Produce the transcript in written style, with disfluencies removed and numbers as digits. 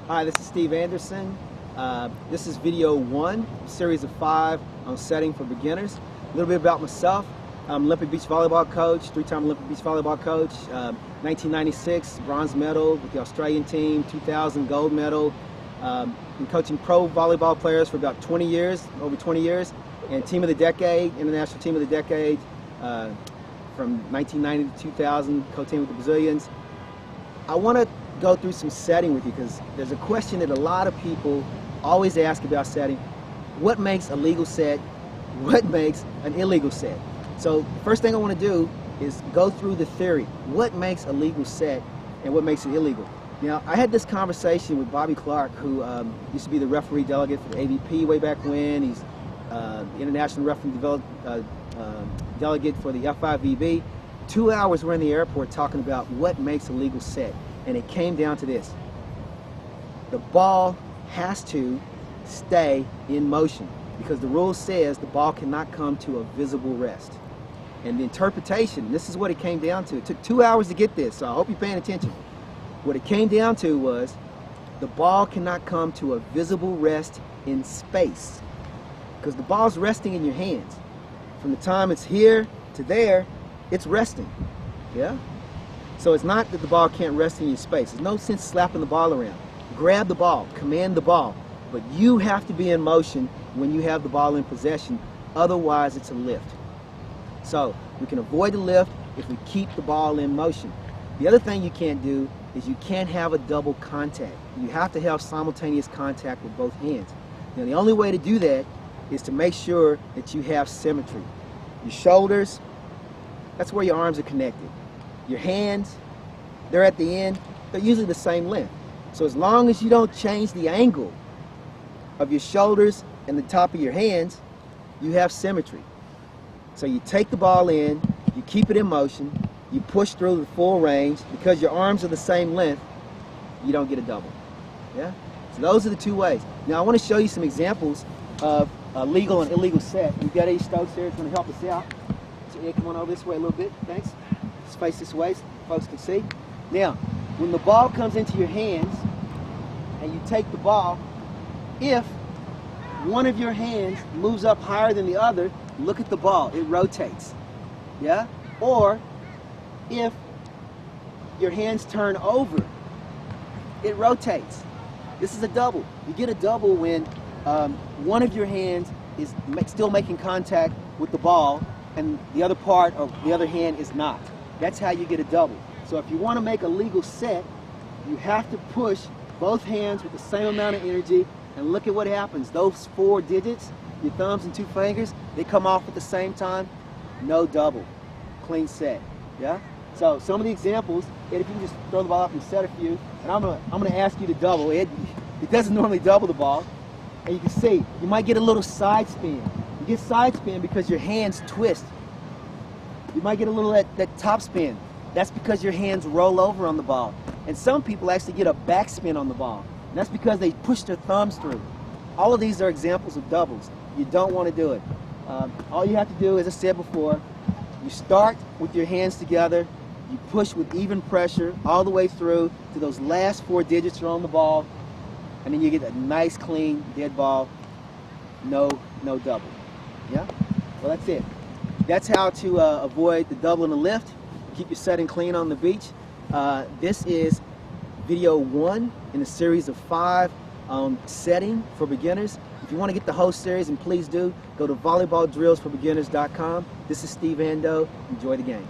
Hi, this is Steve Anderson. This is video 1, series of 5 on setting for beginners. A little bit about myself. I'm Olympic beach volleyball coach, 3-time Olympic beach volleyball coach. 1996 bronze medal with the Australian team, 2000 gold medal. Been coaching pro volleyball players for about 20 years, over 20 years, and team of the decade, international team of the decade, from 1990 to 2000, co-team with the Brazilians. I want to go through some setting with you because there's a question that a lot of people always ask about setting. What makes a legal set? What makes an illegal set? So the first thing I want to do is go through the theory. What makes a legal set and what makes it illegal? Now, I had this conversation with Bobby Clark, who used to be the referee delegate for the AVP way back when. He's the international referee delegate for the F5VB. 2 hours we're in the airport talking about what makes a legal set. And it came down to this. The ball has to stay in motion because the rule says the ball cannot come to a visible rest. And the interpretation, this is what it came down to. It took 2 hours to get this, so I hope you're paying attention. What it came down to was the ball cannot come to a visible rest in space because the ball's resting in your hands. From the time it's here to there, it's resting, yeah? So it's not that the ball can't rest in your space. There's no sense slapping the ball around. Grab the ball, command the ball, but you have to be in motion when you have the ball in possession, otherwise it's a lift. So we can avoid the lift if we keep the ball in motion. The other thing you can't do is you can't have a double contact. You have to have simultaneous contact with both hands. Now the only way to do that is to make sure that you have symmetry. Your shoulders, that's where your arms are connected. Your hands, they're at the end, they're usually the same length. So as long as you don't change the angle of your shoulders and the top of your hands, you have symmetry. So you take the ball in, you keep it in motion, you push through the full range. Because your arms are the same length, you don't get a double. Yeah? So those are the two ways. Now I want to show you some examples of a legal and illegal set. We've got Eddie Stokes here who's going to help us out. So Ed, come on over this way a little bit. Thanks. Just face this way so folks can see. Now, when the ball comes into your hands and you take the ball, if one of your hands moves up higher than the other, look at the ball, it rotates, yeah? Or if your hands turn over, it rotates. This is a double. You get a double when one of your hands is still making contact with the ball and the other part of the other hand is not. That's how you get a double. So if you want to make a legal set, you have to push both hands with the same amount of energy, and look at what happens. Those 4 digits, your thumbs and 2 fingers, they come off at the same time. No double. Clean set. Yeah? So some of the examples, Ed, if you can just throw the ball up and set a few, and I'm gonna ask you to double. Ed, it doesn't normally double the ball. And you can see, you might get a little side spin. You get side spin because your hands twist. You might get a little that top spin. That's because your hands roll over on the ball. And some people actually get a backspin on the ball. And that's because they push their thumbs through. All of these are examples of doubles. You don't want to do it. All you have to do, as I said before, you start with your hands together, you push with even pressure all the way through to those last 4 digits are on the ball, and then you get a nice, clean, dead ball, no double. Yeah? Well, that's it. That's how to avoid the double and the lift. Keep your setting clean on the beach. This is video 1 in a series of 5 on setting for beginners. If you want to get the whole series, and please do, go to volleyballdrillsforbeginners.com. This is Steve Ando. Enjoy the game.